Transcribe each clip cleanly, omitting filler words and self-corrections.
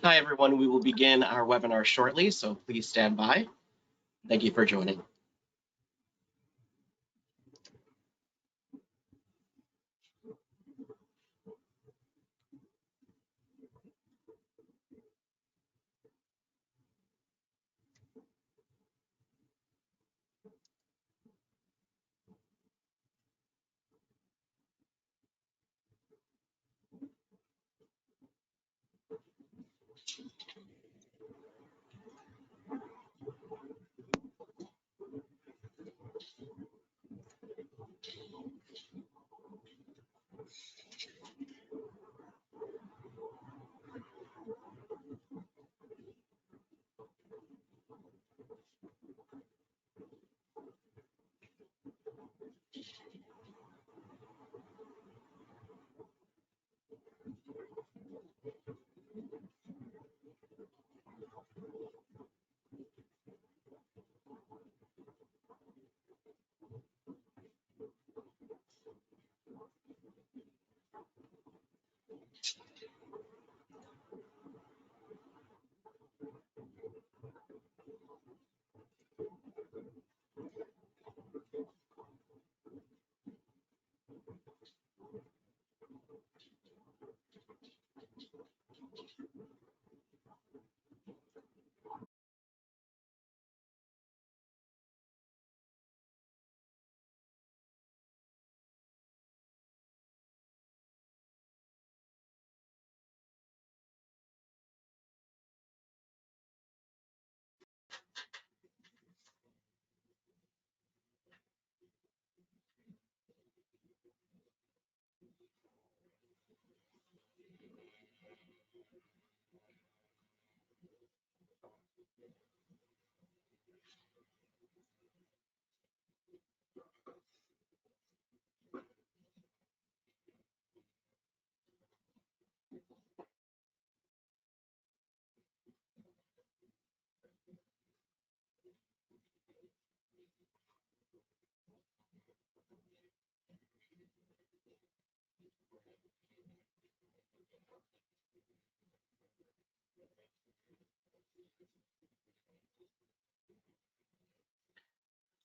Hi, everyone. We will begin our webinar shortly, so please stand by. Thank you for joining.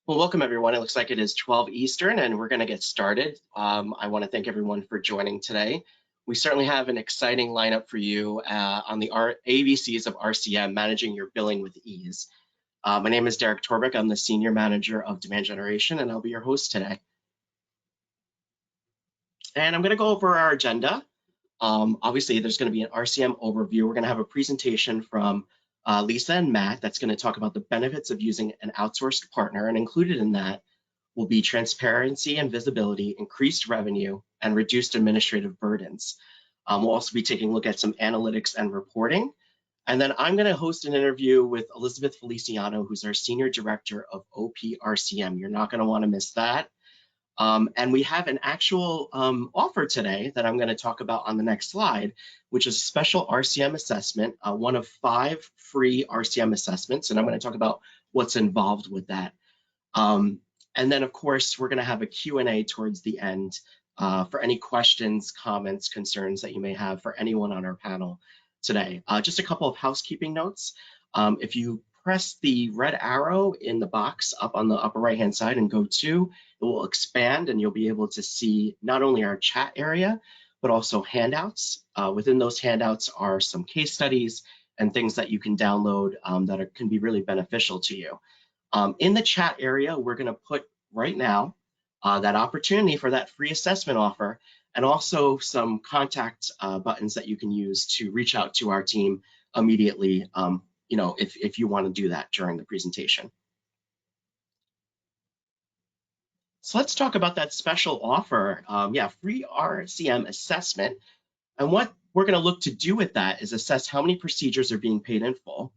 Well, welcome, everyone. It looks like it is 12 Eastern, and we're going to get started. I want to thank everyone for joining today. We certainly have an exciting lineup for you on the ABCs of RCM, managing your billing with ease. My name is Derek Torbeck. I'm the Senior Manager of Demand Generation, and I'll be your host today. And I'm going to go over our agenda. Obviously, there's going to be an RCM overview. We're going to have a presentation from Lisa and Matt that's going to talk about the benefits of using an outsourced partner, and included in that will be transparency and visibility, increased revenue, and reduced administrative burdens. We'll also be taking a look at some analytics and reporting. And then I'm going to host an interview with Elizabeth Feliciano, who's our Senior Director of OP RCM. You're not going to want to miss that. And we have an actual offer today that I'm going to talk about on the next slide, which is a special RCM assessment, one of 5 free RCM assessments. And I'm going to talk about what's involved with that. And then, of course, we're going to have a Q&A towards the end for any questions, comments, concerns that you may have for anyone on our panel today. Just a couple of housekeeping notes. If you press the red arrow in the box up on the upper right-hand side and go to, it will expand and you'll be able to see not only our chat area, but also handouts. Within those handouts are some case studies and things that you can download that can be really beneficial to you. In the chat area, we're going to put right now that opportunity for that free assessment offer, and also some contact buttons that you can use to reach out to our team immediately, if you want to do that during the presentation. So let's talk about that special offer. Free RCM assessment. And what we're going to look to do with that is assess how many procedures are being paid in full,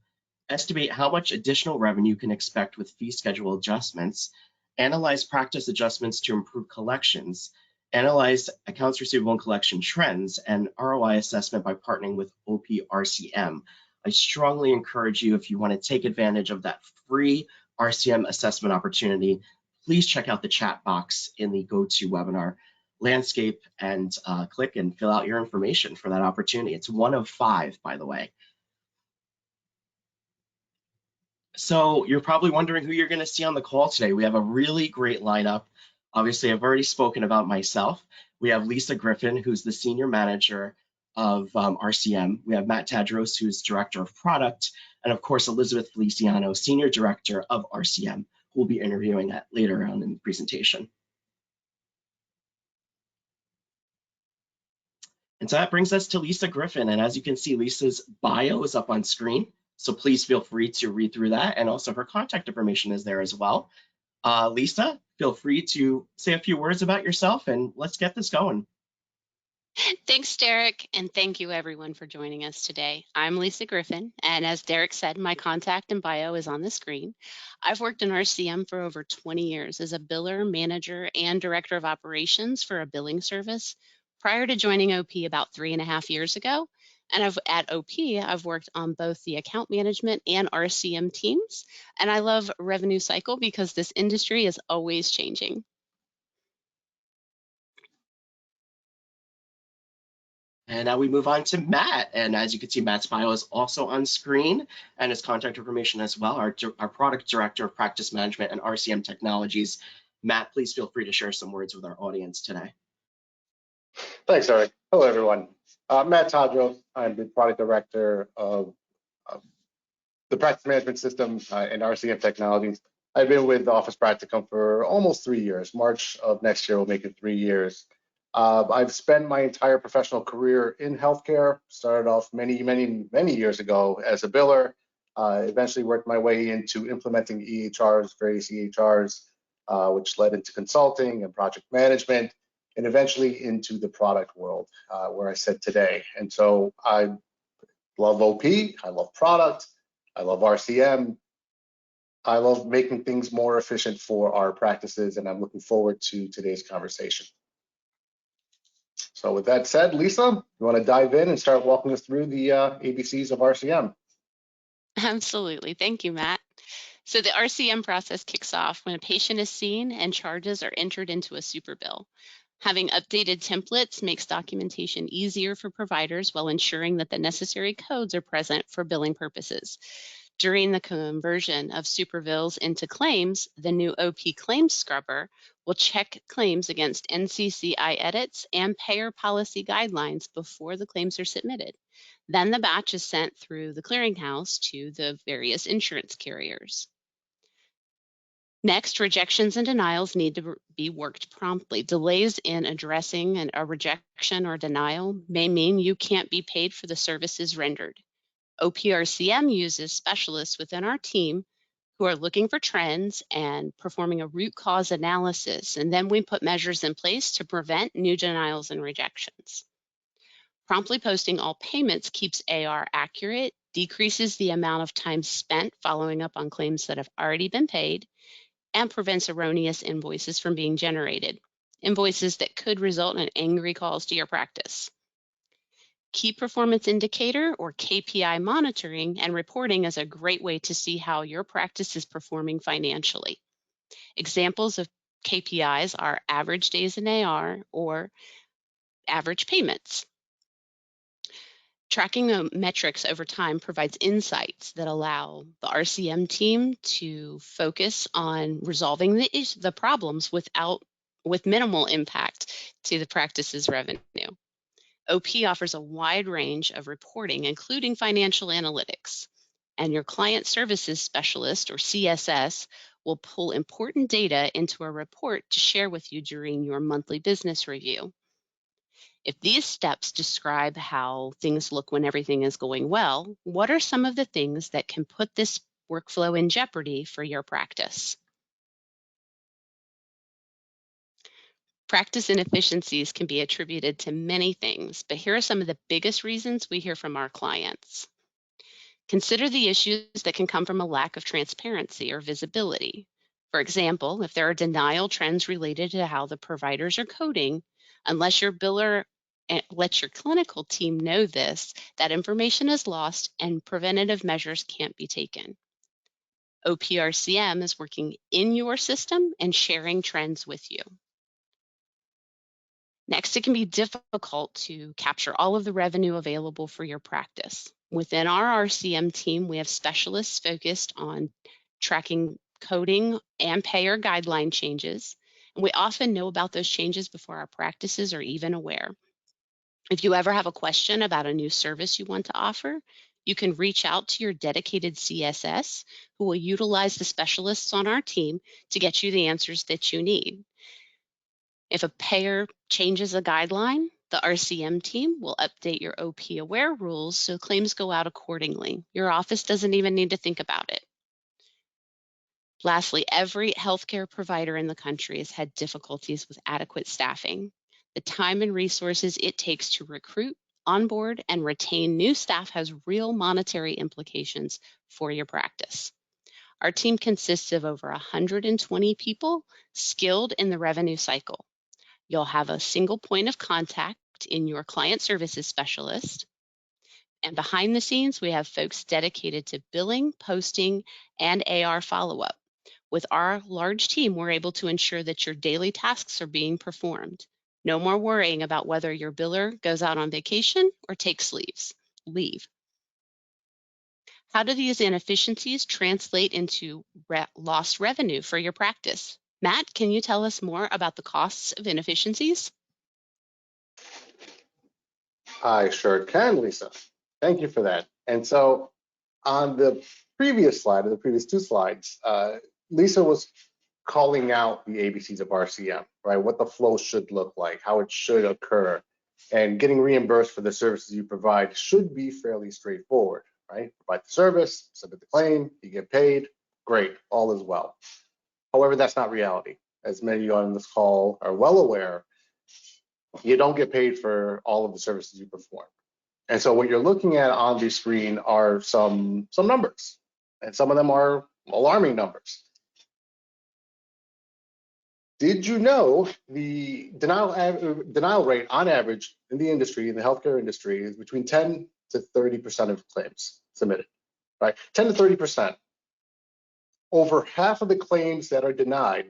estimate how much additional revenue you can expect with fee schedule adjustments, analyze practice adjustments to improve collections, analyze accounts receivable and collection trends, and ROI assessment by partnering with OP RCM. I strongly encourage you, if you want to take advantage of that free RCM assessment opportunity, please check out the chat box in the GoToWebinar landscape and click and fill out your information for that opportunity. It's one of 5, by the way. So you're probably wondering who you're going to see on the call today. We have a really great lineup. Obviously, I've already spoken about myself. We have Lisa Griffin, who's the senior manager of RCM. We have Matt Tadros, who's director of product, and of course Elizabeth Feliciano, senior director of RCM, who will be interviewing later on in the presentation. And so that brings us to Lisa Griffin. And as you can see, Lisa's bio is up on screen. So please feel free to read through that. And also her contact information is there as well. Lisa, feel free to say a few words about yourself and let's get this going. Thanks, Derek, and thank you everyone for joining us today. I'm Lisa Griffin, and as Derek said, my contact and bio is on the screen. I've worked in RCM for over 20 years as a biller, manager, and director of operations for a billing service prior to joining OP about 3.5 years ago. And at OP, I've worked on both the account management and RCM teams, and I love revenue cycle because this industry is always changing. And now we move on to Matt. And as you can see, Matt's bio is also on screen and his contact information as well. Our product director of practice management and RCM technologies. Matt, please feel free to share some words with our audience today. Thanks, Eric. Hello, everyone. Matt Tadros. I'm the product director of the practice management system and RCM technologies. I've been with Office Practicum for almost 3 years. March of next year will make it 3 years. I've spent my entire professional career in healthcare. Started off many years ago as a biller. Eventually worked my way into implementing EHRs, various EHRs, which led into consulting and project management, and eventually into the product world, where I sit today. And so I love OP, I love product, I love RCM, I love making things more efficient for our practices, and I'm looking forward to today's conversation. So with that said, Lisa, you want to dive in and start walking us through the ABCs of RCM? Absolutely. Thank you, Matt. So the RCM process kicks off when a patient is seen and charges are entered into a super bill. Having updated templates makes documentation easier for providers while ensuring that the necessary codes are present for billing purposes. During the conversion of super bills into claims, the new OP Claims Scrubber will check claims against NCCI edits and payer policy guidelines before the claims are submitted. Then the batch is sent through the clearinghouse to the various insurance carriers. Next, rejections and denials need to be worked promptly. Delays in addressing a rejection or denial may mean you can't be paid for the services rendered. OP RCM uses specialists within our team who are looking for trends and performing a root cause analysis, and then we put measures in place to prevent new denials and rejections. Promptly posting all payments keeps AR accurate, decreases the amount of time spent following up on claims that have already been paid, and prevents erroneous invoices from being generated, invoices that could result in angry calls to your practice. Key performance indicator or KPI monitoring and reporting is a great way to see how your practice is performing financially. Examples of KPIs are average days in AR or average payments. Tracking the metrics over time provides insights that allow the RCM team to focus on resolving the problems with minimal impact to the practice's revenue. OP offers a wide range of reporting, including financial analytics, and your client services specialist, or CSS, will pull important data into a report to share with you during your monthly business review. If these steps describe how things look when everything is going well, what are some of the things that can put this workflow in jeopardy for your practice? Practice inefficiencies can be attributed to many things, but here are some of the biggest reasons we hear from our clients. Consider the issues that can come from a lack of transparency or visibility. For example, if there are denial trends related to how the providers are coding, unless your biller lets your clinical team know this, that information is lost and preventative measures can't be taken. OP RCM is working in your system and sharing trends with you. Next, it can be difficult to capture all of the revenue available for your practice. Within our RCM team, we have specialists focused on tracking coding and payer guideline changes. And we often know about those changes before our practices are even aware. If you ever have a question about a new service you want to offer, you can reach out to your dedicated CSS, who will utilize the specialists on our team to get you the answers that you need. If a payer changes a guideline, the RCM team will update your OP Aware rules so claims go out accordingly. Your office doesn't even need to think about it. Lastly, every healthcare provider in the country has had difficulties with adequate staffing. The time and resources it takes to recruit, onboard, and retain new staff has real monetary implications for your practice. Our team consists of over 120 people skilled in the revenue cycle. You'll have a single point of contact in your client services specialist. And behind the scenes, we have folks dedicated to billing, posting, and AR follow-up. With our large team, we're able to ensure that your daily tasks are being performed. No more worrying about whether your biller goes out on vacation or takes leave. How do these inefficiencies translate into lost revenue for your practice? Matt, can you tell us more about the costs of inefficiencies? I sure can, Lisa. Thank you for that. And so on the previous slide, or the previous two slides, Lisa was calling out the ABCs of RCM, right? What the flow should look like, how it should occur, and getting reimbursed for the services you provide should be fairly straightforward, right? Provide the service, submit the claim, you get paid, great, all is well. However, that's not reality. As many of you on this call are well aware, you don't get paid for all of the services you perform. And so what you're looking at on the screen are some numbers, and some of them are alarming numbers. Did you know the denial rate on average in the industry, in the healthcare industry, is between 10 to 30% of claims submitted, right? 10 to 30%. Over half of the claims that are denied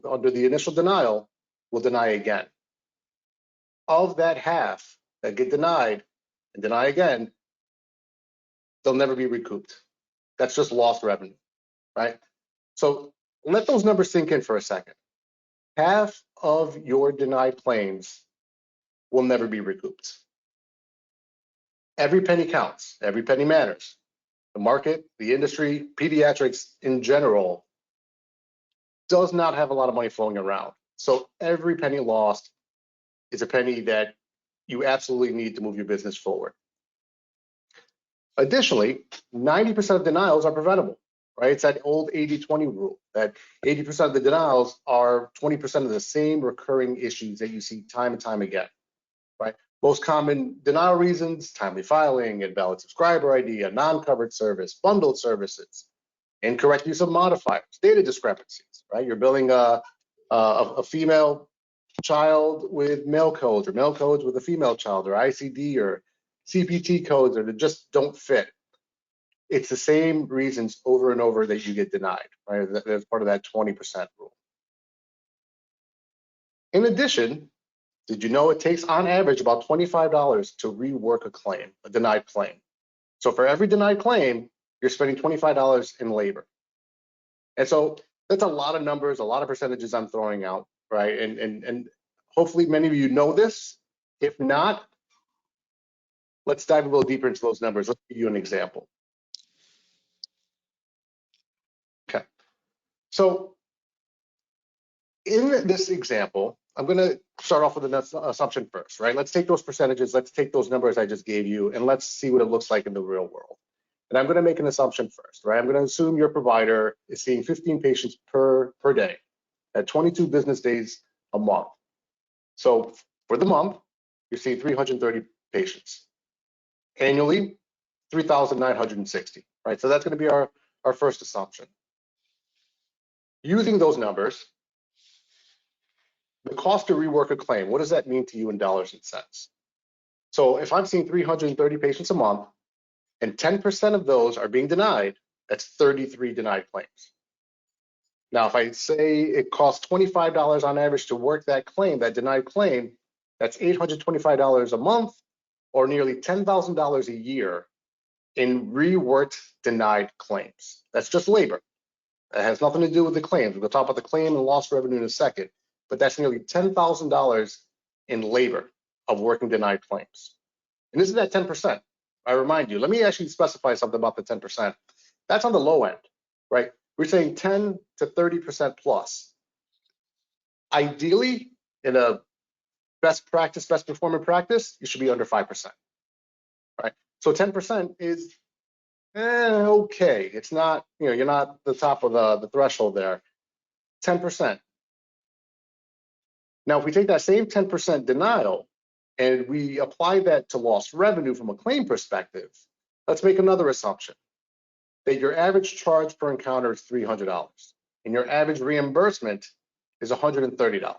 under the initial denial will deny again. Of that half that get denied and deny again, they'll never be recouped. That's just lost revenue, right? So let those numbers sink in for a second. Half of your denied claims will never be recouped. Every penny counts, every penny matters. The market, the industry, pediatrics in general does not have a lot of money flowing around. So every penny lost is a penny that you absolutely need to move your business forward. Additionally, 90% of denials are preventable, right? It's that old 80-20 rule that 80% of the denials are 20% of the same recurring issues that you see time and time again, right? Most common denial reasons: timely filing, invalid subscriber ID, a non-covered service, bundled services, incorrect use of modifiers, data discrepancies, right? You're billing a female child with male codes, or male codes with a female child, or ICD or CPT codes that just don't fit. It's the same reasons over and over that you get denied, right? That's part of that 20% rule. In addition, did you know it takes on average about $25 to rework a claim, a denied claim? So for every denied claim, you're spending $25 in labor. And so that's a lot of numbers, a lot of percentages I'm throwing out, right? And hopefully many of you know this. If not, let's dive a little deeper into those numbers. Let's give you an example. Okay, so in this example, I'm going to start off with an assumption first, right? Let's take those percentages, let's take those numbers I just gave you, and let's see what it looks like in the real world. And I'm going to make an assumption first, right? I'm going to assume your provider is seeing 15 patients per day at 22 business days a month. So for the month, you're seeing 330 patients. Annually, 3,960, right? So that's going to be our first assumption. Using those numbers, the cost to rework a claim, what does that mean to you in dollars and cents? So if I'm seeing 330 patients a month and 10% of those are being denied, that's 33 denied claims. Now, if I say it costs $25 on average to work that claim, that denied claim, that's $825 a month, or nearly $10,000 a year in reworked denied claims. That's just labor. It has nothing to do with the claims. We'll talk about the claim and lost revenue in a second, but that's nearly $10,000 in labor of working denied claims. And this is at 10%. I remind you, let me actually specify something about the 10%. That's on the low end, right? We're saying 10 to 30% plus. Ideally, in a best practice, best performing practice, you should be under 5%, right? So 10% is okay. It's not, you're not the top of the threshold there. 10%. Now, if we take that same 10% denial and we apply that to lost revenue from a claim perspective, let's make another assumption that your average charge per encounter is $300 and your average reimbursement is $130,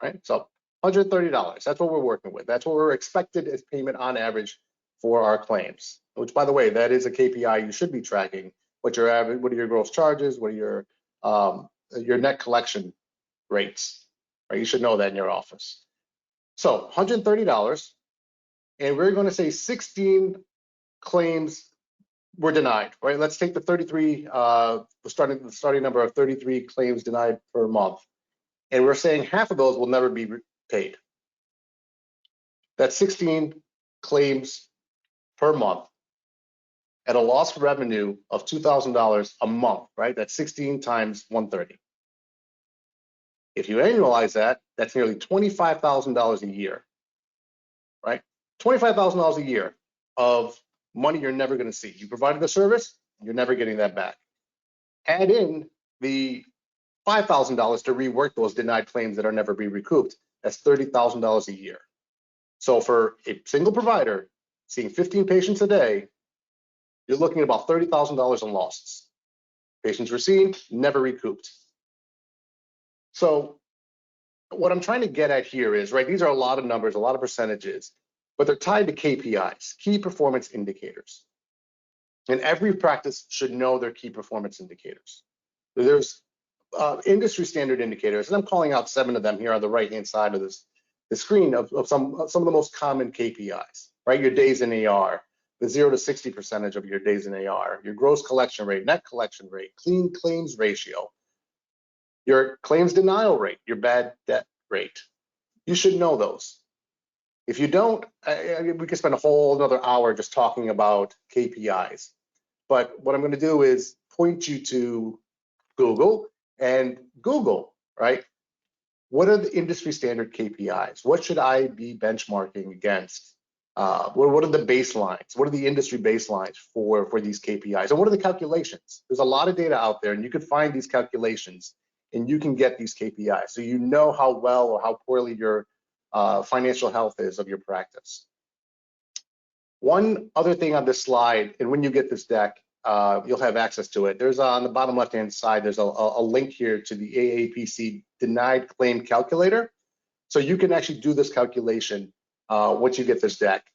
right? So $130, that's what we're working with. That's what we're expected as payment on average for our claims, which, by the way, that is a KPI you should be tracking. What your average, what are your gross charges? What are your net collection rates? Right? You should know that in your office. So $130, and we're going to say 16 claims were denied, right? Let's take the 33, the starting number of 33 claims denied per month, and we're saying half of those will never be paid. That's 16 claims per month at a lost revenue of $2,000 a month, right? That's 16 times 130. If you annualize that, that's nearly $25,000 a year, right? $25,000 a year of money you're never going to see. You provided the service, you're never getting that back. Add in the $5,000 to rework those denied claims that are never be recouped. That's $30,000 a year. So for a single provider seeing 15 patients a day, you're looking at about $30,000 in losses. Patients were seen, never recouped. So what I'm trying to get at here is, right, these are a lot of numbers, a lot of percentages, but they're tied to KPIs, key performance indicators. And every practice should know their key performance indicators. There's industry standard indicators, and I'm calling out 7 of them here on the right-hand side of the screen of some of the most common KPIs, right? Your days in AR, the 0 to 60% of your days in AR, your gross collection rate, net collection rate, clean claims ratio, your claims denial rate, your bad debt rate. You should know those. If you don't, we could spend a whole another hour just talking about KPIs. But what I'm going to do is point you to Google and Google, right? What are the industry standard KPIs? What should I be benchmarking against? What are the baselines? What are the industry baselines for these KPIs? And what are the calculations? There's a lot of data out there, and you can find these calculations, and you can get these KPIs. So you know how well or how poorly your financial health is of your practice. One other thing on this slide, and when you get this deck, you'll have access to it. There's on the bottom left-hand side, there's a link here to the AAPC denied claim calculator. So you can actually do this calculation once you get this deck.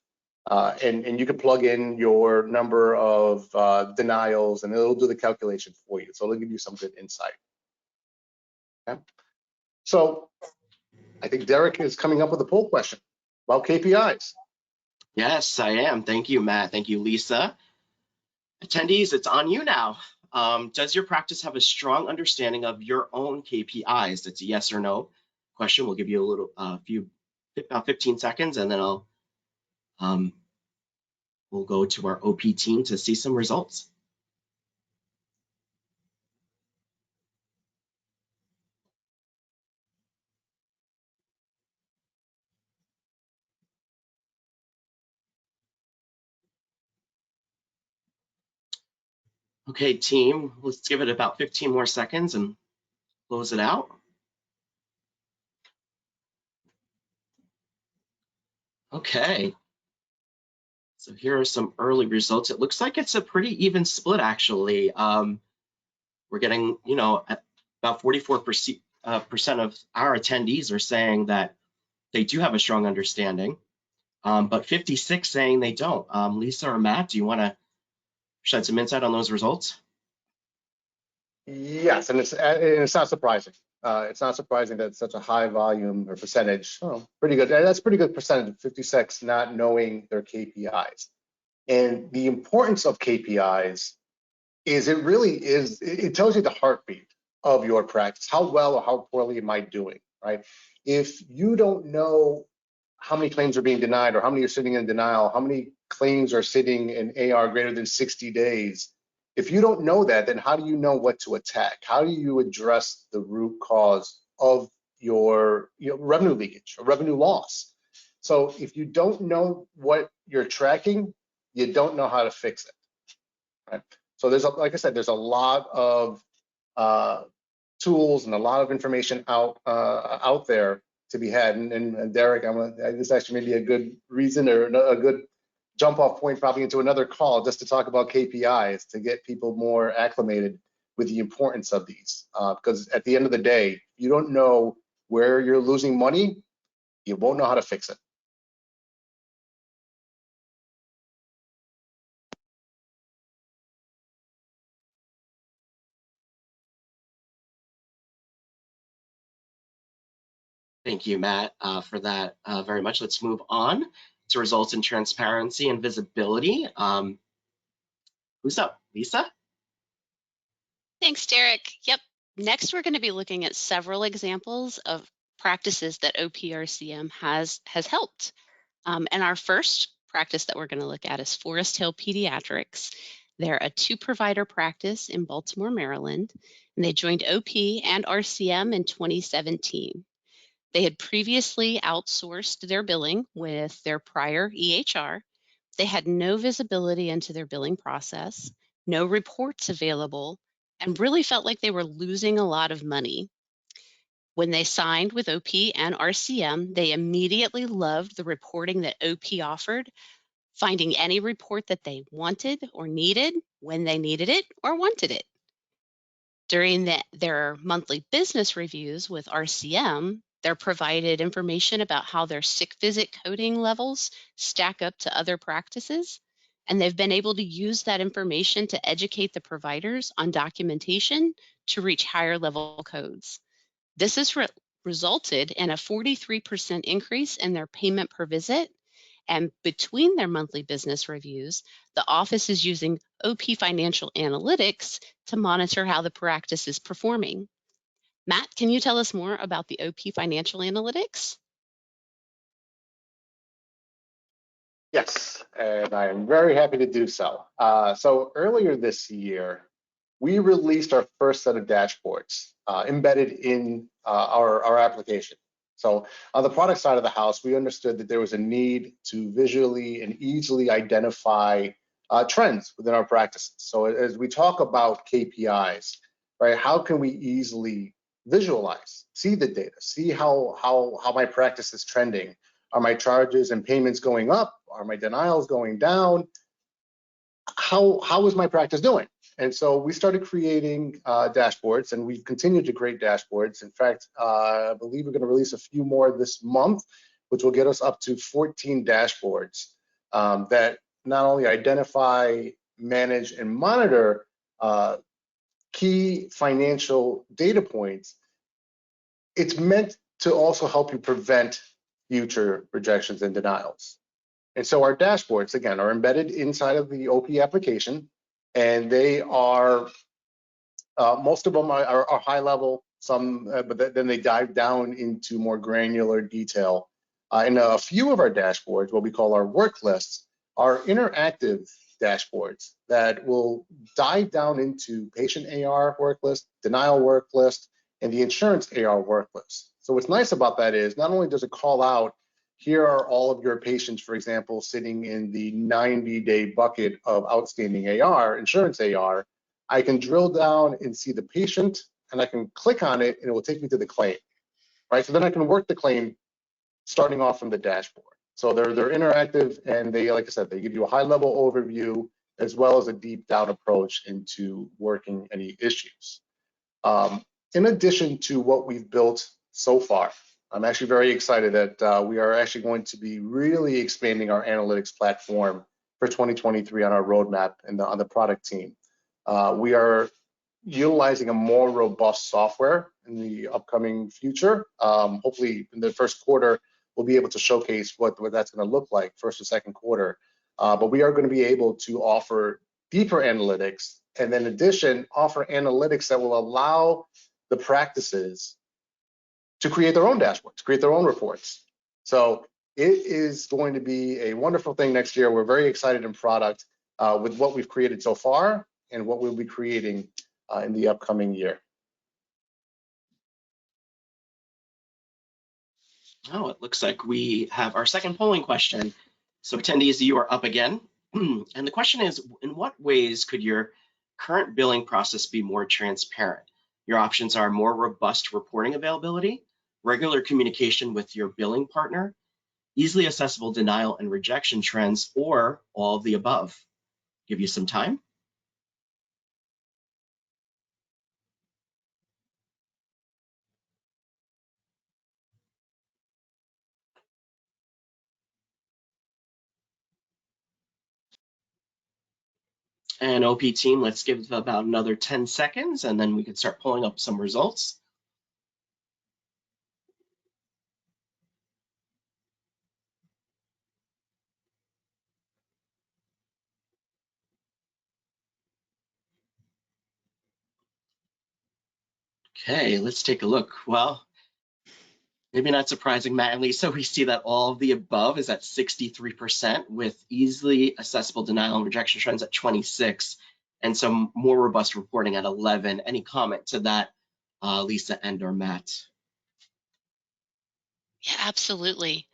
And you can plug in your number of denials, and it'll do the calculation for you. So it'll give you some good insight. Okay. So I think Derek is coming up with a poll question about KPIs. Yes, I am. Thank you, Matt. Thank you, Lisa. Attendees, it's on you now. Does your practice have a strong understanding of your own KPIs? It's a yes or no question. We'll give you about 15 seconds, and then we'll go to our OP team to see some results. Okay, team, let's give it about 15 more seconds and close it out. Okay. So here are some early results. It looks like it's a pretty even split, actually. We're getting, about 44% of our attendees are saying that they do have a strong understanding, but 56 saying they don't. Lisa or Matt, do you want to shed some insight on those results? Yes, and it's not surprising. It's not surprising that it's such a high volume or percentage. Oh, pretty good. That's pretty good percentage of 56 not knowing their KPIs. And the importance of KPIs is it tells you the heartbeat of your practice. How well or how poorly am I doing, right? If you don't know how many claims are being denied or how many are sitting in denial, how many claims are sitting in AR greater than 60 days, if you don't know that, then how do you know what to attack? How do you address the root cause of your revenue leakage or revenue loss? So if you don't know what you're tracking, you don't know how to fix it, right? So like I said, there's a lot of tools and a lot of information out there to be had. And Derek, this actually may be a good reason or a good jump off point probably into another call just to talk about KPIs to get people more acclimated with the importance of these. Because at the end of the day, if you don't know where you're losing money, you won't know how to fix it. Thank you, Matt, for that very much. Let's move on to results in transparency and visibility. Who's up? Lisa? Thanks, Derek. Yep. Next, we're going to be looking at several examples of practices that OP RCM has helped. And our first practice that we're going to look at is Forest Hill Pediatrics. They're a 2-provider practice in Baltimore, Maryland, and they joined OP and RCM in 2017. They had previously outsourced their billing with their prior EHR. They had no visibility into their billing process, no reports available, and really felt like they were losing a lot of money. When they signed with OP and RCM, they immediately loved the reporting that OP offered, finding any report that they wanted or needed when they needed it or wanted it. During their monthly business reviews with RCM, they're provided information about how their sick visit coding levels stack up to other practices, and they've been able to use that information to educate the providers on documentation to reach higher level codes. This has resulted in a 43% increase in their payment per visit. And between their monthly business reviews, the office is using OP Financial Analytics to monitor how the practice is performing. Matt, can you tell us more about the OP Financial Analytics? Yes, and I am very happy to do so. So earlier this year, we released our first set of dashboards embedded in our application. So on the product side of the house, we understood that there was a need to visually and easily identify trends within our practices. So as we talk about KPIs, right, how can we easily visualize, see the data, see how my practice is trending? Are my charges and payments going up? Are my denials going down? How is my practice doing? And so we started creating dashboards, and we've continued to create dashboards. In fact, I believe we're going to release a few more this month, which will get us up to 14 dashboards that not only identify, manage, and monitor key financial data points, it's meant to also help you prevent future rejections and denials. And so our dashboards, again, are embedded inside of the OP application, and they are, most of them are high level, some, but then they dive down into more granular detail. And a few of our dashboards, what we call our work lists, are interactive dashboards that will dive down into patient AR work list, denial work list, and the insurance AR work list. So what's nice about that is not only does it call out, here are all of your patients, for example, sitting in the 90-day bucket of outstanding AR, insurance AR, I can drill down and see the patient, and I can click on it, and it will take me to the claim, right? So then I can work the claim starting off from the dashboard. So they're interactive, and they, like I said, they give you a high-level overview as well as a deep-down approach into working any issues. In addition to what we've built so far, I'm actually very excited that we are actually going to be really expanding our analytics platform for 2023 on our roadmap and on the product team. We are utilizing a more robust software in the upcoming future. Hopefully in the first quarter, we'll be able to showcase what that's going to look like, first or second quarter. but we are going to be able to offer deeper analytics, and then in addition, offer analytics that will allow the practices to create their own dashboards, create their own reports. So it is going to be a wonderful thing next year. We're very excited in product with what we've created so far and what we'll be creating in the upcoming year. Oh, it looks like we have our second polling question. So attendees, you are up again. And the question is, in what ways could your current billing process be more transparent? Your options are more robust reporting availability, regular communication with your billing partner, easily accessible denial and rejection trends, or all of the above. Give you some time. And OP team, let's give it about another 10 seconds, and then we can start pulling up some results. Okay, let's take a look. Well, maybe not surprising, Matt and Lisa, we see that all of the above is at 63%, with easily accessible denial and rejection trends at 26%, and some more robust reporting at 11%. Any comment to that, Lisa and or Matt? Yeah, absolutely.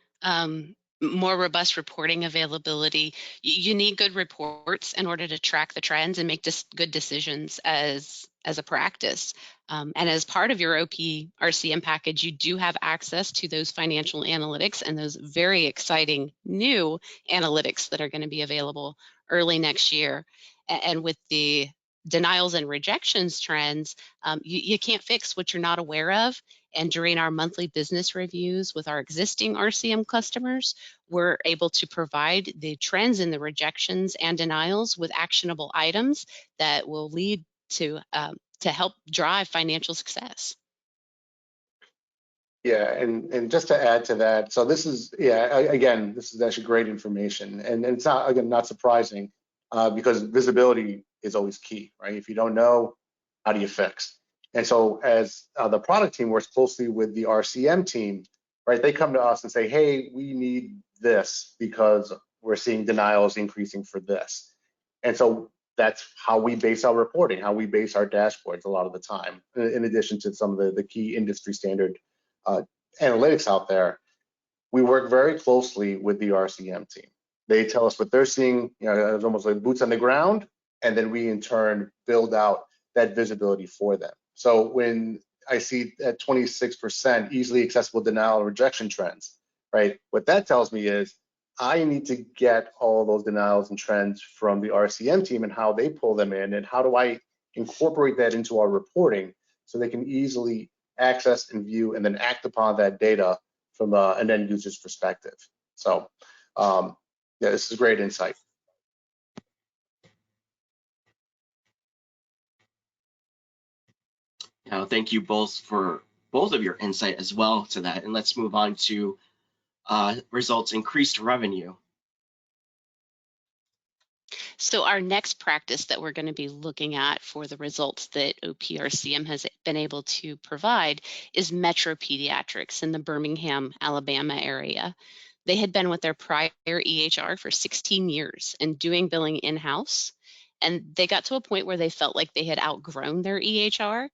More robust reporting availability. You need good reports in order to track the trends and make good decisions as a practice. And as part of your OP RCM package, you do have access to those financial analytics and those very exciting new analytics that are going to be available early next year. And with the denials and rejections trends, you can't fix what you're not aware of. And during our monthly business reviews with our existing RCM customers, we're able to provide the trends in the rejections and denials with actionable items that will lead to help drive financial success. Yeah, and just to add to that, so this is, again, this is actually great information, and it's not, again, not surprising because visibility is always key, right? If you don't know, how do you fix? And so as the product team works closely with the RCM team, right, they come to us and say, hey, we need this because we're seeing denials increasing for this. And so that's how we base our reporting, how we base our dashboards a lot of the time, in addition to some of the key industry standard analytics out there. We work very closely with the RCM team. They tell us what they're seeing, you know, it's almost like boots on the ground, and then we in turn build out that visibility for them. So when I see at 26% easily accessible denial and rejection trends, right, what that tells me is I need to get all those denials and trends from the RCM team and how they pull them in, and how do I incorporate that into our reporting so they can easily access and view and then act upon that data from an end user's perspective. So yeah, this is great insight. Now, thank you both for both of your insight as well to that. And let's move on to results increased revenue. So our next practice that we're going to be looking at for the results that OP RCM has been able to provide is Metro Pediatrics in the Birmingham, Alabama area. They had been with their prior EHR for 16 years and doing billing in-house. And they got to a point where they felt like they had outgrown their EHR.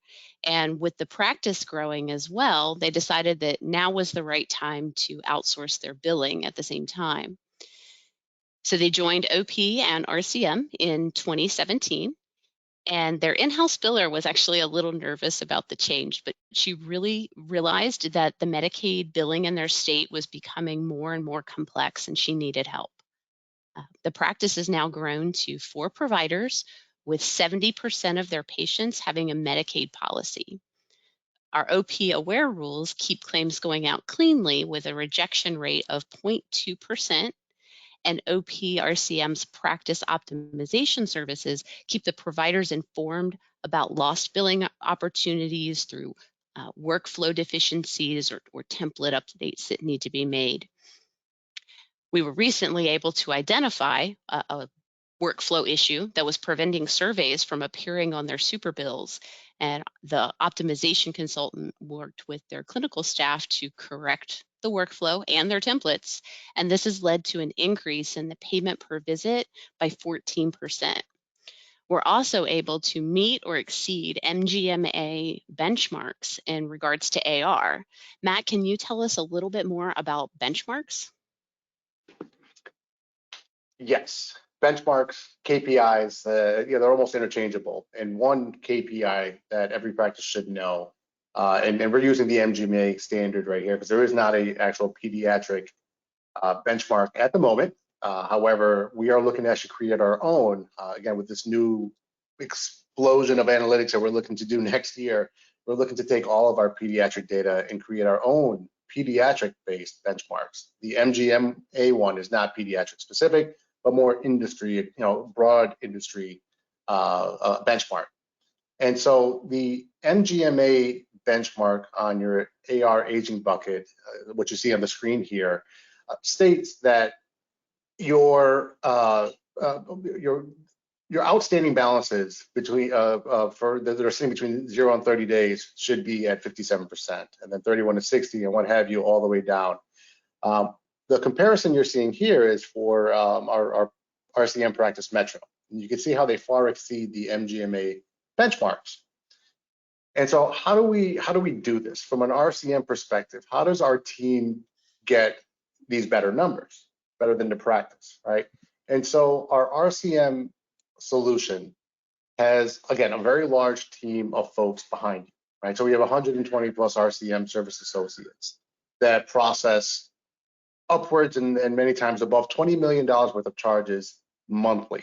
And with the practice growing as well, they decided that now was the right time to outsource their billing at the same time. So they joined OP and RCM in 2017. And their in-house biller was actually a little nervous about the change, but she really realized that the Medicaid billing in their state was becoming more and more complex and she needed help. The practice has now grown to 4 providers with 70% of their patients having a Medicaid policy. Our OP Aware rules keep claims going out cleanly with a rejection rate of 0.2%. And OP RCM's practice optimization services keep the providers informed about lost billing opportunities through workflow deficiencies or template updates that need to be made. We were recently able to identify a workflow issue that was preventing surveys from appearing on their super bills, and the optimization consultant worked with their clinical staff to correct the workflow and their templates, and this has led to an increase in the payment per visit by 14%. We're also able to meet or exceed MGMA benchmarks in regards to AR. Matt, can you tell us a little bit more about benchmarks? Yes, benchmarks, KPIs, they're almost interchangeable. And one KPI that every practice should know, and we're using the MGMA standard right here because there is not an actual pediatric benchmark at the moment. However, we are looking to actually create our own, again, with this new explosion of analytics that we're looking to do next year. We're looking to take all of our pediatric data and create our own pediatric-based benchmarks. The MGMA one is not pediatric specific, but more industry, broad industry benchmark. And so the MGMA benchmark on your AR aging bucket, what you see on the screen here, states that your outstanding balances between that are sitting between 0 and 30 days should be at 57%, and then 31 to 60 and what have you all the way down. The comparison you're seeing here is for our RCM practice Metro. And you can see how they far exceed the MGMA benchmarks. And so how do we do this from an RCM perspective? How does our team get these better numbers, better than the practice, right? And so our RCM solution has, again, a very large team of folks behind you, right? So we have 120 plus RCM service associates that process upwards and many times above $20 million worth of charges monthly.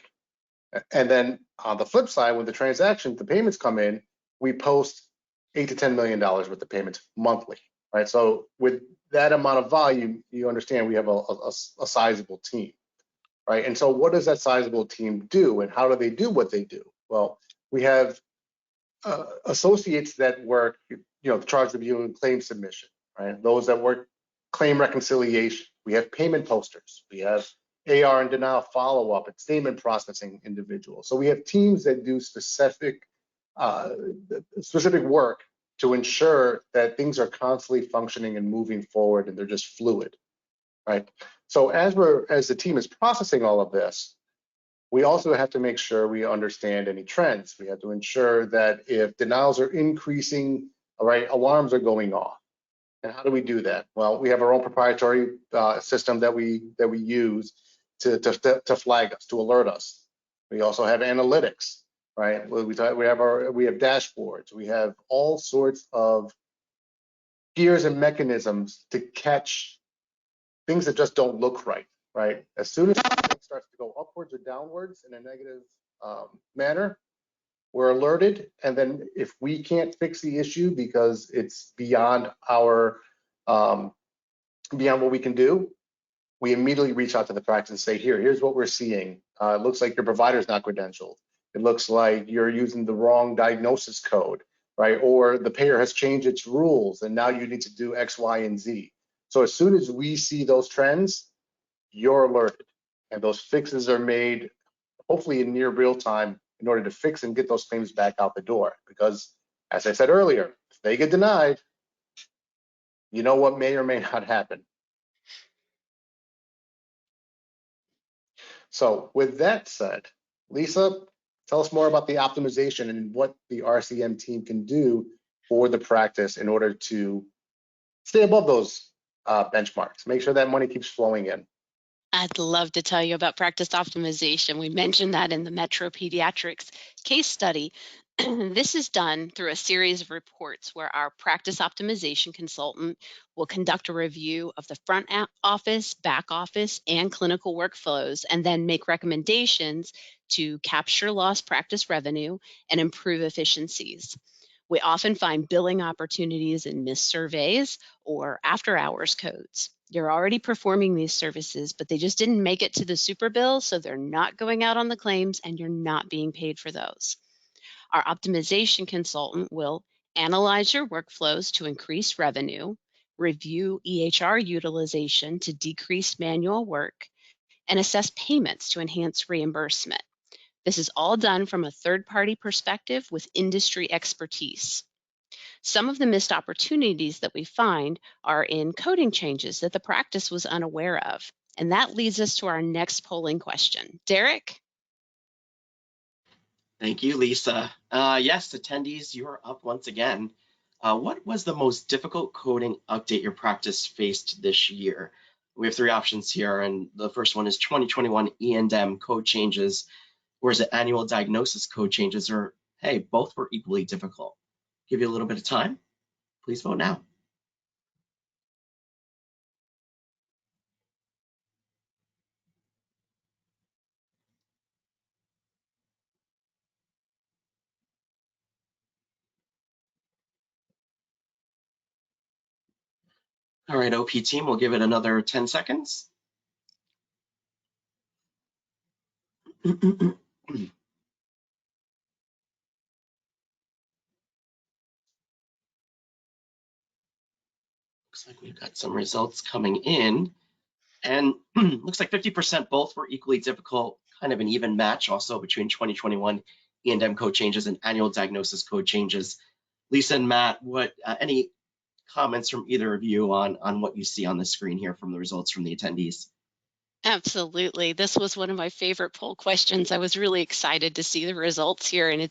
And then on the flip side, when the payments come in, we post $8 to $10 million worth of payments monthly, right? So with that amount of volume, you understand we have a sizable team, right? And so what does that sizable team do, and how do they do what they do? Well, we have associates that work, charge review and claim submission, right? Those that work claim reconciliation. We have payment posters. We have AR and denial follow-up and statement processing individuals. So we have teams that do specific work to ensure that things are constantly functioning and moving forward, and they're just fluid, right? So as the team is processing all of this, we also have to make sure we understand any trends. We have to ensure that if denials are increasing, all right, alarms are going off. And how do we do that? Well, we have our own proprietary system that we use to flag us, to alert us. We also have analytics, right? We have dashboards. We have all sorts of gears and mechanisms to catch things that just don't look right, right? As soon as something starts to go upwards or downwards in a negative manner, we're alerted, and then if we can't fix the issue because it's beyond what we can do, we immediately reach out to the practice and say, here's what we're seeing. It looks like your provider's not credentialed. It looks like you're using the wrong diagnosis code, right? Or the payer has changed its rules, and now you need to do X, Y, and Z. So as soon as we see those trends, you're alerted, and those fixes are made, hopefully in near real time, in order to fix and get those claims back out the door. Because, as I said earlier, if they get denied, you know what may or may not happen. So with that said, Lisa, tell us more about the optimization and what the RCM team can do for the practice in order to stay above those benchmarks, make sure that money keeps flowing in. I'd love to tell you about practice optimization. We mentioned that in the Metro Pediatrics case study. This is done through a series of reports where our practice optimization consultant will conduct a review of the front office, back office, and clinical workflows, and then make recommendations to capture lost practice revenue and improve efficiencies. We often find billing opportunities in missed surveys or after-hours codes. You're already performing these services, but they just didn't make it to the super bill, so they're not going out on the claims, and you're not being paid for those. Our optimization consultant will analyze your workflows to increase revenue, review EHR utilization to decrease manual work, and assess payments to enhance reimbursement. This is all done from a third-party perspective with industry expertise. Some of the missed opportunities that we find are in coding changes that the practice was unaware of. And that leads us to our next polling question. Derek? Thank you, Lisa. Yes, attendees, you are up once again. What was the most difficult coding update your practice faced this year? We have three options here, and the first one is 2021 E&M code changes, or is it annual diagnosis code changes, or hey, both were equally difficult? Give you a little bit of time. Please vote now. All right, OP team, we'll give it another 10 seconds. Looks like we've got some results coming in, and looks like 50% both were equally difficult, kind of an even match also between 2021 E&M code changes and annual diagnosis code changes. Lisa and Matt, what any comments from either of you on what you see on the screen here from the results from the attendees? Absolutely. This was one of my favorite poll questions. I was really excited to see the results here, and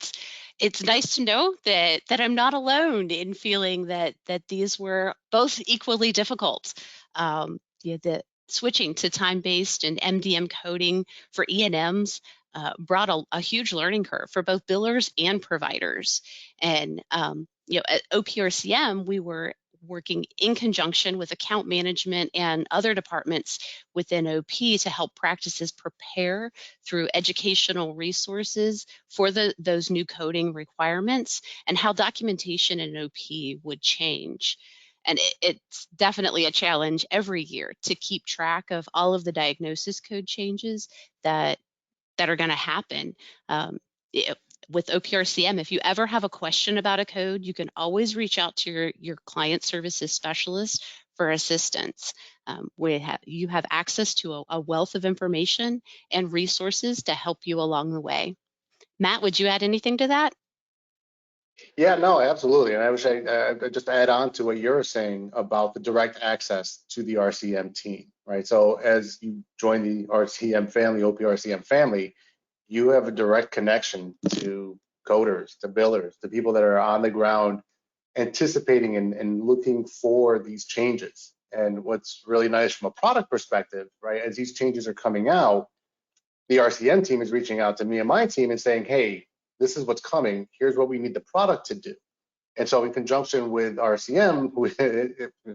it's nice to know that I'm not alone in feeling that these were both equally difficult. The switching to time-based and MDM coding for E&Ms brought a huge learning curve for both billers and providers. And at OP RCM, we were working in conjunction with account management and other departments within OP to help practices prepare through educational resources for those new coding requirements and how documentation in OP would change. And it's definitely a challenge every year to keep track of all of the diagnosis code changes that are going to happen. With OP RCM, if you ever have a question about a code, you can always reach out to your client services specialist for assistance. You have access to a wealth of information and resources to help you along the way. Matt, would you add anything to that? Yeah, no, absolutely. And I wish I just add on to what you're saying about the direct access to the RCM team, right? So as you join the RCM family, OP RCM family, you have a direct connection to coders, to billers, to people that are on the ground anticipating and looking for these changes. And what's really nice from a product perspective, right, as these changes are coming out, the RCM team is reaching out to me and my team and saying, hey, this is what's coming. Here's what we need the product to do. And so in conjunction with RCM, who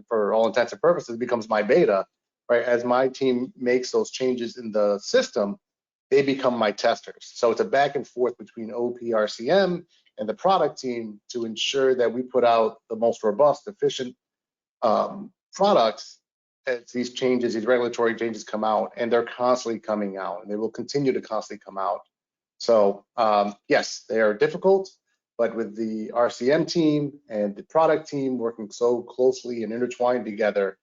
for all intents and purposes becomes my beta, right? As my team makes those changes in the system, they become my testers. So it's a back and forth between OP RCM and the product team to ensure that we put out the most robust, efficient products as these changes, these regulatory changes come out, and they're constantly coming out, and they will continue to constantly come out. So yes, they are difficult, but with the RCM team and the product team working so closely and intertwined together,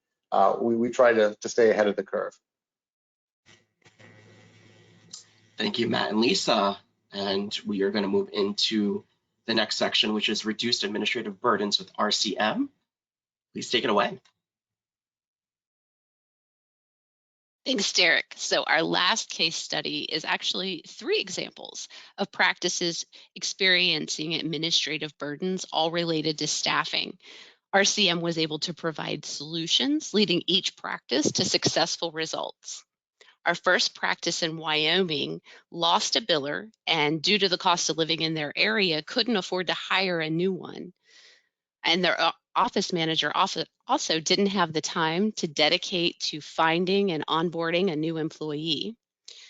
we try to stay ahead of the curve. Thank you, Matt and Lisa. And we are going to move into the next section, which is reduced administrative burdens with RCM. Please take it away. Thanks, Derek. So our last case study is actually 3 examples of practices experiencing administrative burdens, all related to staffing. RCM was able to provide solutions, leading each practice to successful results. Our first practice in Wyoming lost a biller, and due to the cost of living in their area, couldn't afford to hire a new one. And their office manager also didn't have the time to dedicate to finding and onboarding a new employee.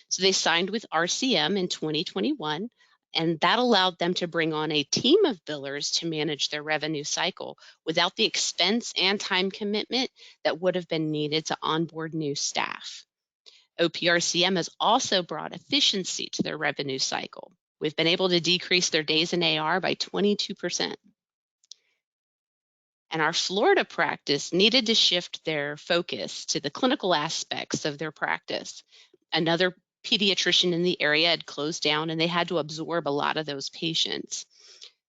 So they signed with RCM in 2021, and that allowed them to bring on a team of billers to manage their revenue cycle without the expense and time commitment that would have been needed to onboard new staff. OP RCM has also brought efficiency to their revenue cycle. We've been able to decrease their days in AR by 22%. And our Florida practice needed to shift their focus to the clinical aspects of their practice. Another pediatrician in the area had closed down, and they had to absorb a lot of those patients.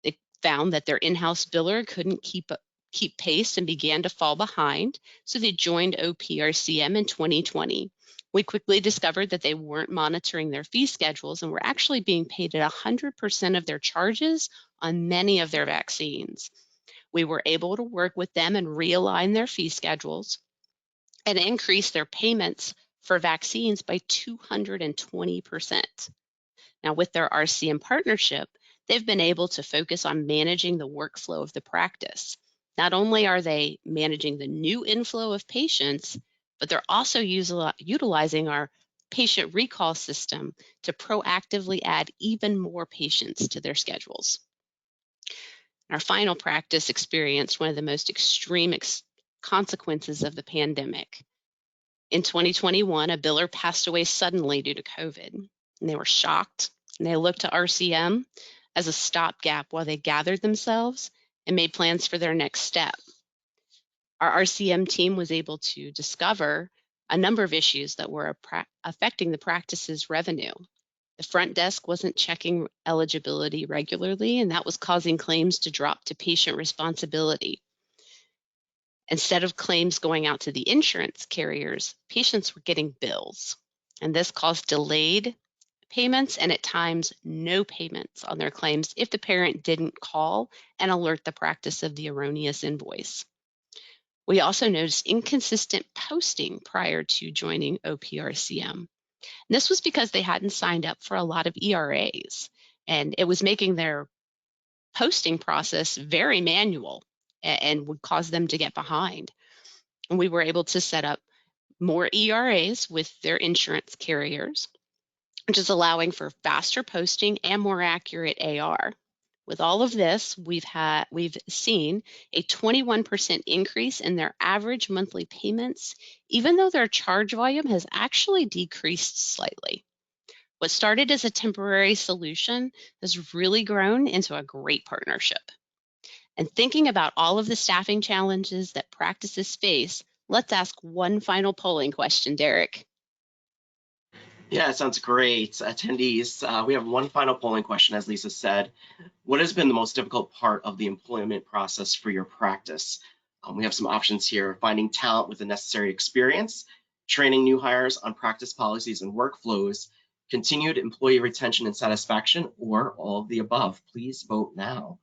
They found that their in-house biller couldn't keep pace and began to fall behind, so they joined OP RCM in 2020. We quickly discovered that they weren't monitoring their fee schedules and were actually being paid at 100% of their charges on many of their vaccines. We were able to work with them and realign their fee schedules and increase their payments for vaccines by 220%. Now, with their RCM partnership, they've been able to focus on managing the workflow of the practice. Not only are they managing the new inflow of patients, but they're also utilizing our patient recall system to proactively add even more patients to their schedules. Our final practice experienced one of the most extreme consequences of the pandemic. In 2021, a biller passed away suddenly due to COVID, and they were shocked, and they looked to RCM as a stopgap while they gathered themselves and made plans for their next step. Our RCM team was able to discover a number of issues that were affecting the practice's revenue. The front desk wasn't checking eligibility regularly, and that was causing claims to drop to patient responsibility. Instead of claims going out to the insurance carriers, patients were getting bills, and this caused delayed payments and at times no payments on their claims if the parent didn't call and alert the practice of the erroneous invoice. We also noticed inconsistent posting prior to joining OP RCM. And this was because they hadn't signed up for a lot of ERAs, and it was making their posting process very manual and would cause them to get behind. And we were able to set up more ERAs with their insurance carriers, which is allowing for faster posting and more accurate AR. With all of this, we've seen a 21% increase in their average monthly payments, even though their charge volume has actually decreased slightly. What started as a temporary solution has really grown into a great partnership. And thinking about all of the staffing challenges that practices face, let's ask one final polling question, Derek. Yeah, it sounds great. Attendees, we have one final polling question, as Lisa said. What has been the most difficult part of the employment process for your practice? We have some options here: finding talent with the necessary experience, training new hires on practice policies and workflows, continued employee retention and satisfaction, or all of the above. Please vote now.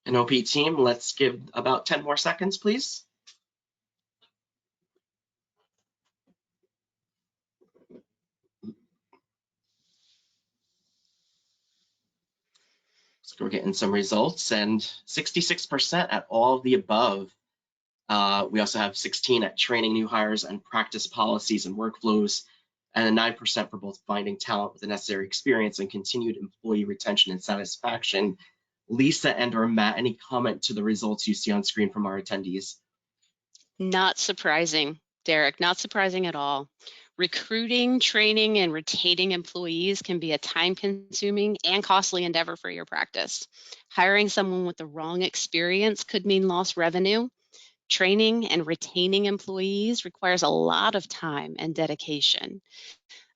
And OP team, let's give about 10 more seconds, please. So we're getting some results, and 66% at all of the above. We also have 16 at training new hires and practice policies and workflows, and 9% for both finding talent with the necessary experience and continued employee retention and satisfaction. Lisa and/or Matt, any comment to the results you see on screen from our attendees? Not surprising, Derek, not surprising at all. Recruiting, training, and retaining employees can be a time-consuming and costly endeavor for your practice. Hiring someone with the wrong experience could mean lost revenue. Training and retaining employees requires a lot of time and dedication.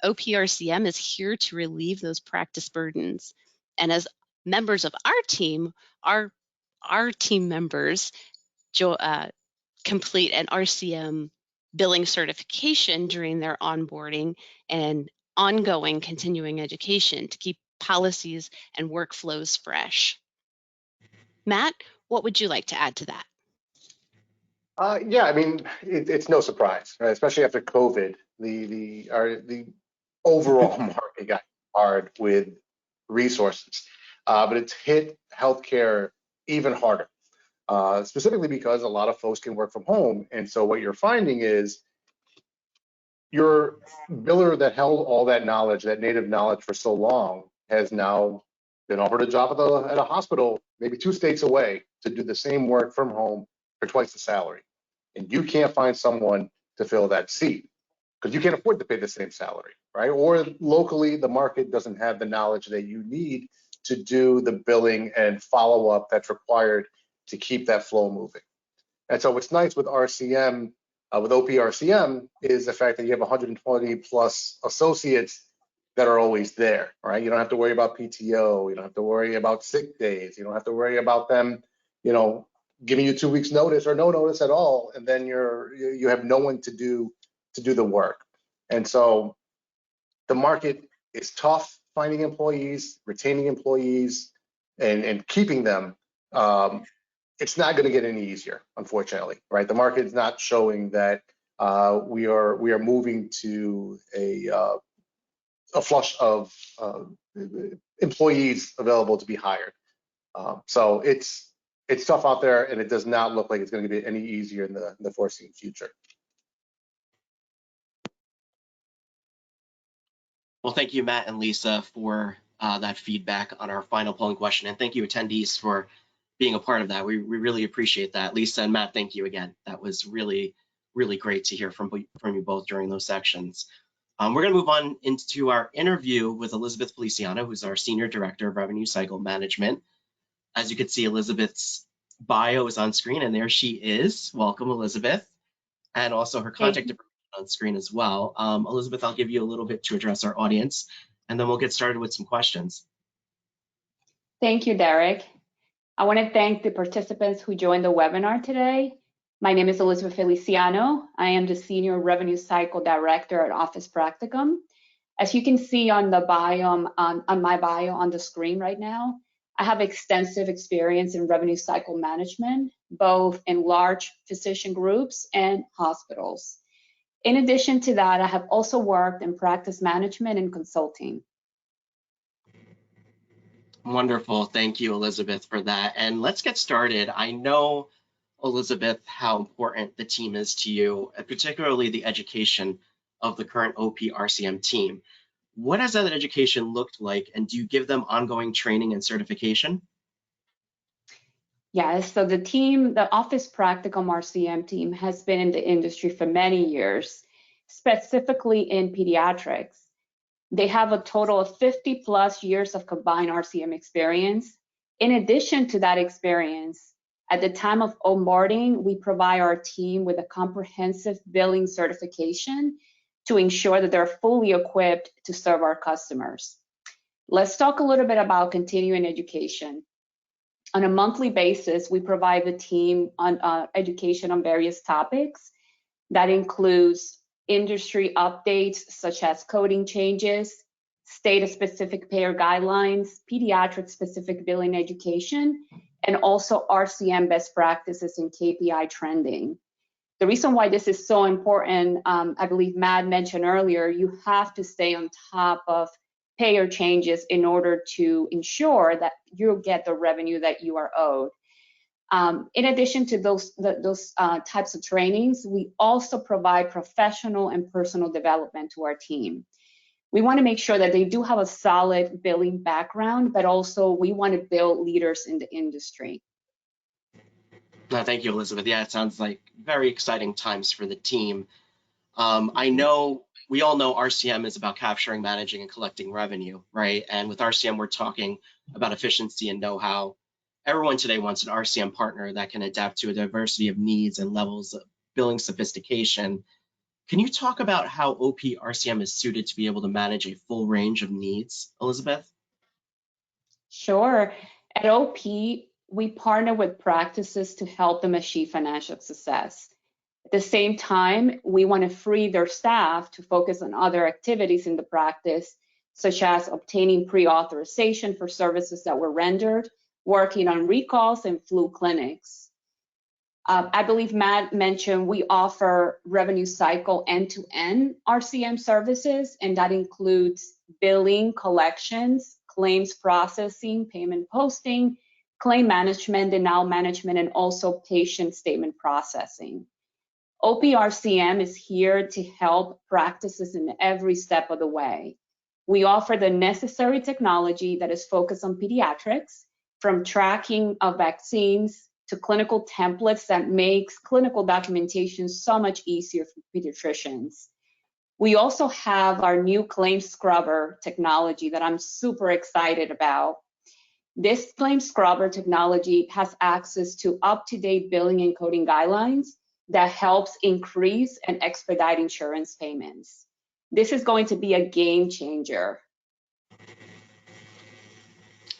OPRCM is here to relieve those practice burdens. And as members of our team members complete an RCM billing certification during their onboarding and ongoing continuing education to keep policies and workflows fresh. Matt, what would you like to add to that? Yeah, I mean, it's no surprise, right? Especially after COVID, the overall market got hard with resources, but it's hit healthcare even harder, specifically because a lot of folks can work from home. And so what you're finding is your biller that held all that knowledge, that native knowledge for so long, has now been offered a job at a hospital, maybe 2 states away, to do the same work from home for twice the salary. And you can't find someone to fill that seat because you can't afford to pay the same salary, right? Or locally, the market doesn't have the knowledge that you need to do the billing and follow up that's required to keep that flow moving. And so what's nice with RCM, with OP RCM, is the fact that you have 120 plus associates that are always there, right? You don't have to worry about PTO, you don't have to worry about sick days, you don't have to worry about them, you know, giving you 2 weeks notice or no notice at all, and then you have no one to do the work. And so the market is tough finding employees, retaining employees, and keeping them. It's not going to get any easier, unfortunately, right? The market is not showing that we are moving to a flush of employees available to be hired. So it's tough out there, and it does not look like it's going to be any easier in the foreseen future. Well, thank you, Matt and Lisa, for that feedback on our final polling question. And thank you, attendees, for being a part of that. We really appreciate that. Lisa and Matt, thank you again. That was really, really great to hear from you both during those sections. We're going to move on into our interview with Elizabeth Feliciano, who's our Senior Director of Revenue Cycle Management. As you can see, Elizabeth's bio is on screen, and there she is. Welcome, Elizabeth. And also her contact information on screen as well. Elizabeth, I'll give you a little bit to address our audience, and then we'll get started with some questions. Thank you, Derek. I want to thank the participants who joined the webinar today. My name is Elizabeth Feliciano. I am the Senior Revenue Cycle Director at Office Practicum. As you can see on the bio, on my bio on the screen right now, I have extensive experience in revenue cycle management, both in large physician groups and hospitals. In addition to that, I have also worked in practice management and consulting. Wonderful. Thank you, Elizabeth, for that. And let's get started. I know, Elizabeth, how important the team is to you, particularly the education of the current OP RCM team. What has that education looked like, and do you give them ongoing training and certification? Yes, so the team, the Office Practicum RCM team, has been in the industry for many years, specifically in pediatrics. They have a total of 50 plus years of combined RCM experience. In addition to that experience, at the time of onboarding, we provide our team with a comprehensive billing certification to ensure that they're fully equipped to serve our customers. Let's talk a little bit about continuing education. On a monthly basis, we provide the team on education on various topics. That includes industry updates such as coding changes, state-specific payer guidelines, pediatric-specific billing education, and also RCM best practices and KPI trending. The reason why this is so important, I believe Matt mentioned earlier, you have to stay on top of payer changes in order to ensure that you'll get the revenue that you are owed. In addition to those types of trainings, we also provide professional and personal development to our team. We want to make sure that they do have a solid billing background, but also we want to build leaders in the industry. No, thank you, Elizabeth. Yeah, it sounds like very exciting times for the team. I know we all know RCM is about capturing, managing, and collecting revenue, right? And with RCM, we're talking about efficiency and know-how. Everyone today wants an RCM partner that can adapt to a diversity of needs and levels of billing sophistication. Can you talk about how OP RCM is suited to be able to manage a full range of needs, Elizabeth? Sure. At OP, we partner with practices to help them achieve financial success. At the same time, we want to free their staff to focus on other activities in the practice, such as obtaining pre-authorization for services that were rendered, working on recalls and flu clinics. I believe Matt mentioned we offer revenue cycle end-to-end RCM services, and that includes billing, collections, claims processing, payment posting, claim management, denial management, and also patient statement processing. OP RCM is here to help practices in every step of the way. We offer the necessary technology that is focused on pediatrics, from tracking of vaccines to clinical templates that makes clinical documentation so much easier for pediatricians. We also have our new claim scrubber technology that I'm super excited about. This claim scrubber technology has access to up-to-date billing and coding guidelines that helps increase and expedite insurance payments. This is going to be a game changer.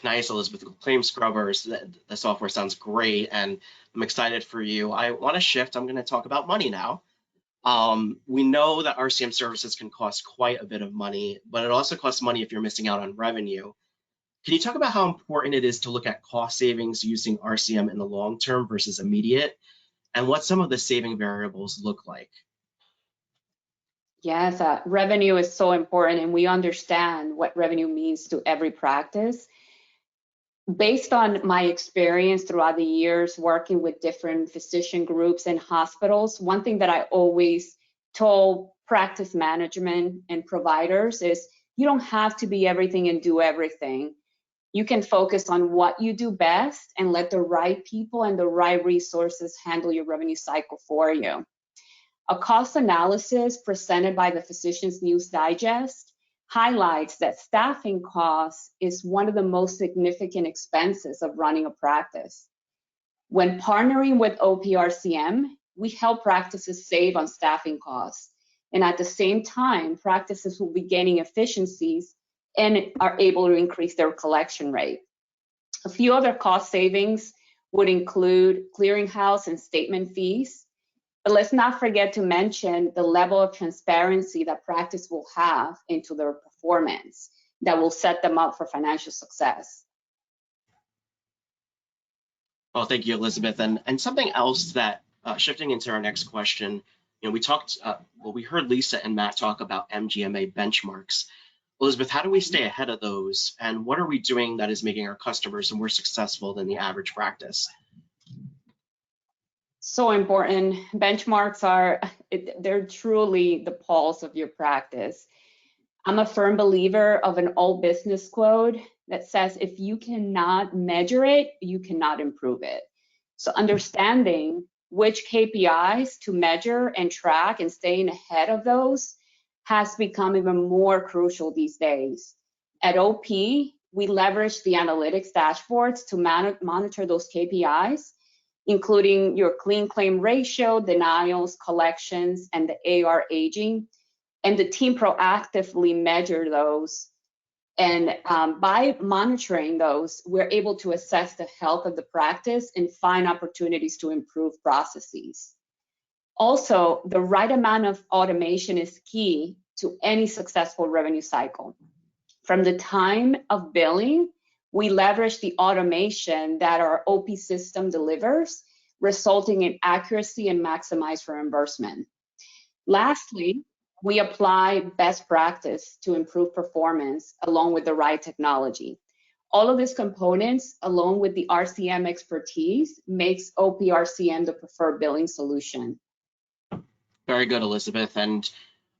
Nice, Elizabeth. Claim scrubbers, the software sounds great, and I'm excited for you. I want to shift. I'm going to talk about money now. We know that RCM services can cost quite a bit of money, but it also costs money if you're missing out on revenue. Can you talk about how important it is to look at cost savings using RCM in the long term versus immediate, and what some of the saving variables look like? Yes, revenue is so important, and we understand what revenue means to every practice. Based on my experience throughout the years working with different physician groups and hospitals, one thing that I always told practice management and providers is you don't have to be everything and do everything. You can focus on what you do best and let the right people and the right resources handle your revenue cycle for you. A cost analysis presented by the Physicians News Digest highlights that staffing costs is one of the most significant expenses of running a practice. When partnering with OP RCM, we help practices save on staffing costs. And at the same time, practices will be gaining efficiencies and are able to increase their collection rate. A few other cost savings would include clearinghouse and statement fees. But let's not forget to mention the level of transparency that practice will have into their performance that will set them up for financial success. Well, thank you, Elizabeth. And something else that, shifting into our next question, we heard Lisa and Matt talk about MGMA benchmarks. Elizabeth, how do we stay ahead of those? And what are we doing that is making our customers more successful than the average practice? So important. Benchmarks they're truly the pulse of your practice. I'm a firm believer of an old business quote that says, if you cannot measure it, you cannot improve it. So understanding which KPIs to measure and track and staying ahead of those has become even more crucial these days. At OP, we leverage the analytics dashboards to monitor those KPIs, including your clean claim ratio, denials, collections, and the AR aging. And the team proactively measure those. And by monitoring those, we're able to assess the health of the practice and find opportunities to improve processes. Also, the right amount of automation is key to any successful revenue cycle. From the time of billing, we leverage the automation that our OP system delivers, resulting in accuracy and maximized reimbursement. Lastly, we apply best practice to improve performance along with the right technology. All of these components, along with the RCM expertise, makes OP RCM the preferred billing solution. Very good, Elizabeth. And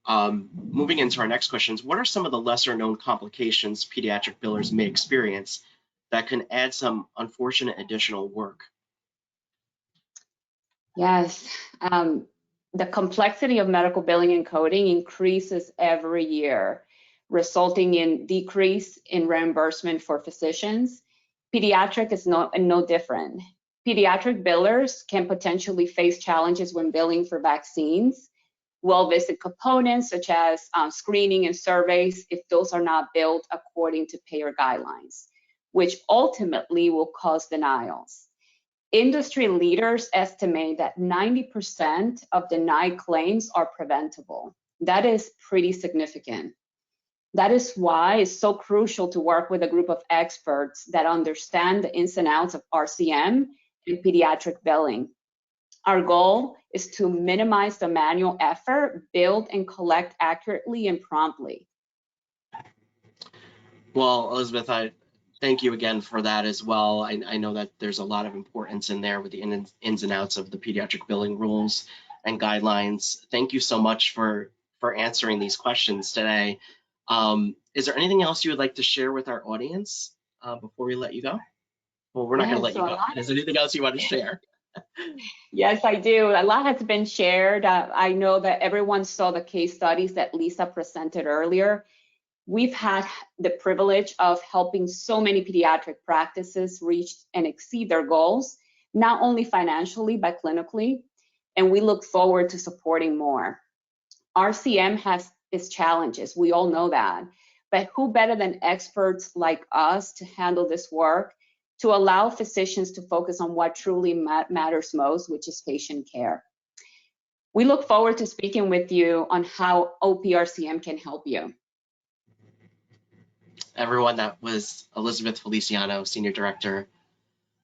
moving into our next questions, what are some of the lesser known complications pediatric billers may experience that can add some unfortunate additional work? Yes, the complexity of medical billing and coding increases every year, resulting in decrease in reimbursement for physicians. Pediatric is no different. Pediatric billers can potentially face challenges when billing for vaccines, well-visit components such as screening and surveys if those are not billed according to payer guidelines, which ultimately will cause denials. Industry leaders estimate that 90% of denied claims are preventable. That is pretty significant. That is why it's so crucial to work with a group of experts that understand the ins and outs of RCM and pediatric billing. Our goal is to minimize the manual effort, build and collect accurately and promptly. Well, Elizabeth, I thank you again for that as well. I know that there's a lot of importance in there with the ins and outs of the pediatric billing rules and guidelines. Thank you so much for answering these questions today. Is there anything else you would like to share with our audience before we let you go? Well, we're not going to let Yes, you go. Is there anything else you want to share? yes, I do. A lot has been shared. I know that everyone saw the case studies that Lisa presented earlier. We've had the privilege of helping so many pediatric practices reach and exceed their goals, not only financially, but clinically, and we look forward to supporting more. RCM has its challenges, we all know that, but who better than experts like us to handle this work, to allow physicians to focus on what truly matters most, which is patient care. We look forward to speaking with you on how OP RCM can help you. Everyone, that was Elizabeth Feliciano, Senior Director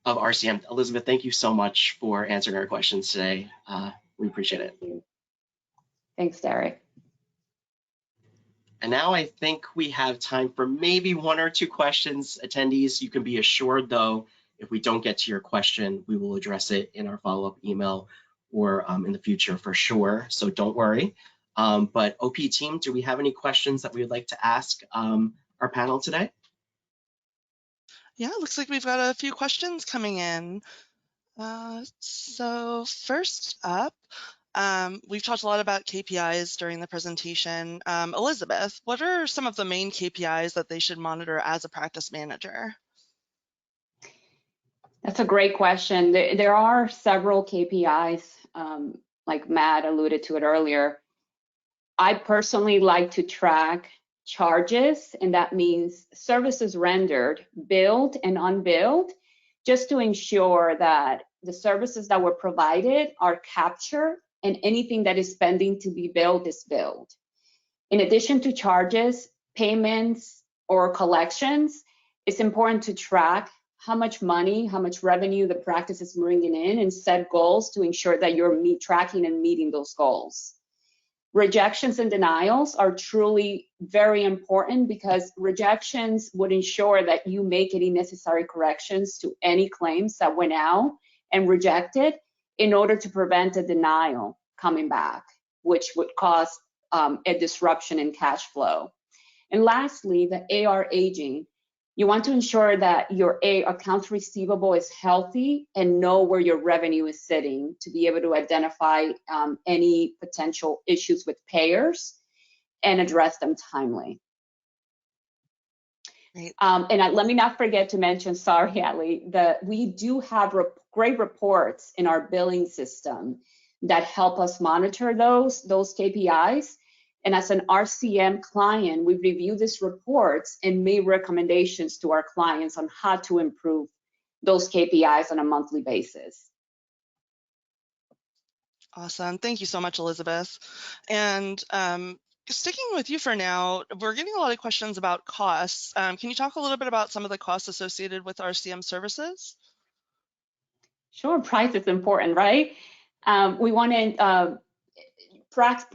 of RCM. Elizabeth, thank you so much for answering our questions today. We appreciate it. Thanks, Derek. And now I think we have time for maybe one or two questions. Attendees, you can be assured, though, if we don't get to your question, we will address it in our follow-up email or in the future for sure, so don't worry. But OP team, do we have any questions that we would like to ask our panel today? Yeah, looks like we've got a few questions coming in. So first up, we've talked a lot about KPIs during the presentation. Elizabeth, what are some of the main KPIs that they should monitor as a practice manager? That's a great question. There are several KPIs, like Matt alluded to it earlier. I personally like to track charges, and that means services rendered, billed and unbilled, just to ensure that the services that were provided are captured and anything that is pending to be billed is billed. In addition to charges, payments, or collections, it's important to track how much money, how much revenue the practice is bringing in, and set goals to ensure that you're tracking and meeting those goals. Rejections and denials are truly very important because rejections would ensure that you make any necessary corrections to any claims that went out and rejected in order to prevent a denial coming back, which would cause a disruption in cash flow. And lastly, the AR aging. You want to ensure that your accounts receivable is healthy and know where your revenue is sitting to be able to identify any potential issues with payers and address them timely. Great. Let me not forget to mention, sorry, Ali, we do have great reports in our billing system that help us monitor those KPIs. And as an RCM client, we review these reports and make recommendations to our clients on how to improve those KPIs on a monthly basis. Awesome. Thank you so much, Elizabeth. And sticking with you for now, we're getting a lot of questions about costs. Can you talk a little bit about some of the costs associated with RCM services? Sure, price is important, right? We want to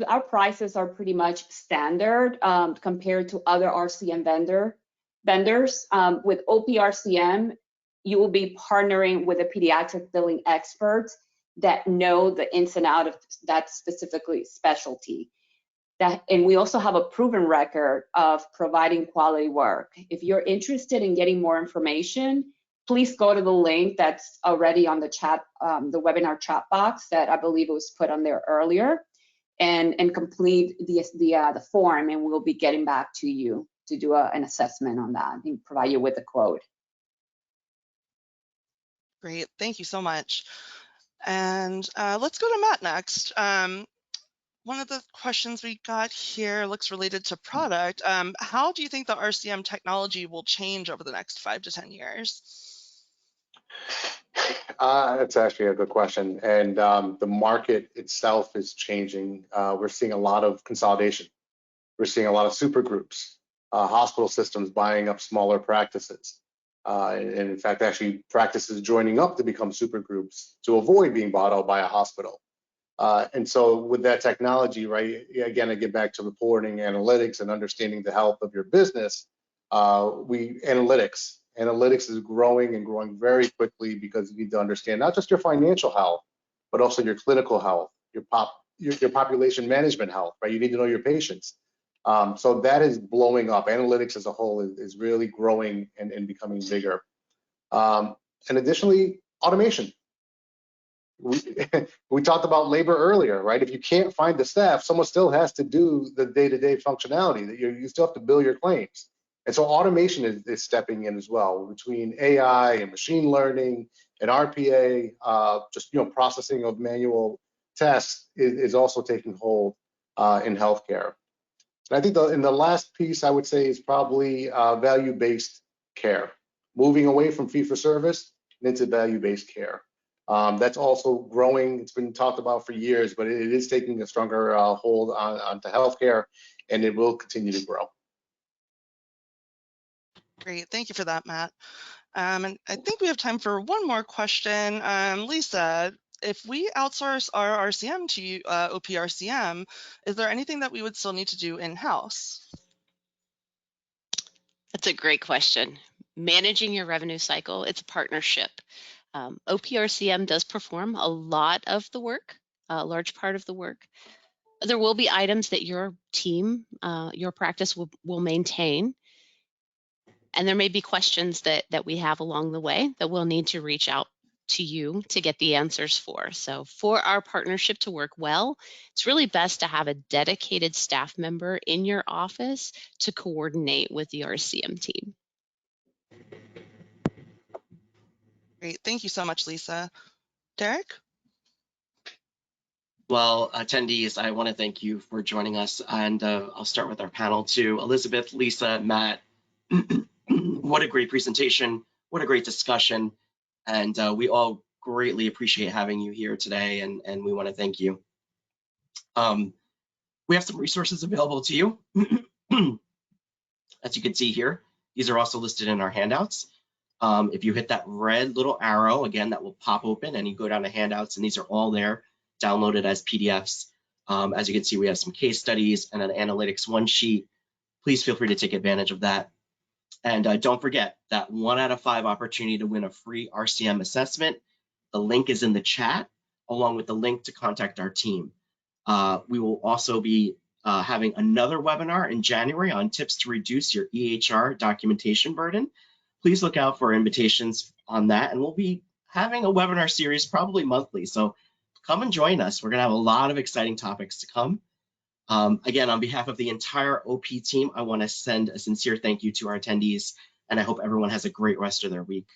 our prices are pretty much standard compared to other RCM vendors. With OP RCM, you will be partnering with a pediatric billing expert that know the ins and outs of that specifically specialty. And we also have a proven record of providing quality work. If you're interested in getting more information, please go to the link that's already on the chat, the webinar chat box that I believe was put on there earlier. And complete the form, and we'll be getting back to you to do an assessment on that and provide you with a quote. Great, thank you so much. And let's go to Matt next. One of the questions we got here looks related to product. How do you think the RCM technology will change over the next 5 to 10 years? That's actually a good question. And the market itself is changing. We're seeing a lot of consolidation. We're seeing a lot of super groups, hospital systems buying up smaller practices. And in fact, actually practices joining up to become super groups to avoid being bought out by a hospital. And so with that technology, right, again, I get back to reporting, analytics, and understanding the health of your business. Analytics is growing and growing very quickly because you need to understand not just your financial health, but also your clinical health, your population management health, right? You need to know your patients. So that is blowing up. Analytics as a whole is really growing and becoming bigger. And additionally, automation. We talked about labor earlier, right? If you can't find the staff, someone still has to do the day-to-day functionality. That you still have to bill your claims. And so automation is stepping in as well, between AI and machine learning and RPA, just processing of manual tests is also taking hold in healthcare. And I think in the last piece I would say is probably value-based care, moving away from fee-for-service and into value-based care. That's also growing. It's been talked about for years, but it is taking a stronger hold onto healthcare, and it will continue to grow. Great, thank you for that, Matt. And I think we have time for one more question. Lisa, if we outsource our RCM to OP RCM, is there anything that we would still need to do in-house? That's a great question. Managing your revenue cycle, it's a partnership. OP RCM does perform a lot of the work, a large part of the work. There will be items that your team, your practice will maintain. And there may be questions that we have along the way that we'll need to reach out to you to get the answers for. So for our partnership to work well, it's really best to have a dedicated staff member in your office to coordinate with the RCM team. Great, thank you so much, Lisa. Derek? Well, attendees, I want to thank you for joining us, and I'll start with our panel too. Elizabeth, Lisa, Matt, what a great presentation, what a great discussion, and we all greatly appreciate having you here today, and we want to thank you. We have some resources available to you. As you can see here, these are also listed in our handouts. If you hit that red little arrow, again, that will pop open, and you go down to handouts, and these are all there, downloaded as PDFs. As you can see, we have some case studies and an analytics one sheet. Please feel free to take advantage of that. And don't forget that 1 out of 5 opportunity to win a free RCM assessment. The link is in the chat, along with the link to contact our team. We will also be having another webinar in January on tips to reduce your EHR documentation burden. Please look out for invitations on that, and we'll be having a webinar series probably monthly. So come and join us. We're going to have a lot of exciting topics to come. Again, on behalf of the entire OP team, I want to send a sincere thank you to our attendees, and I hope everyone has a great rest of their week.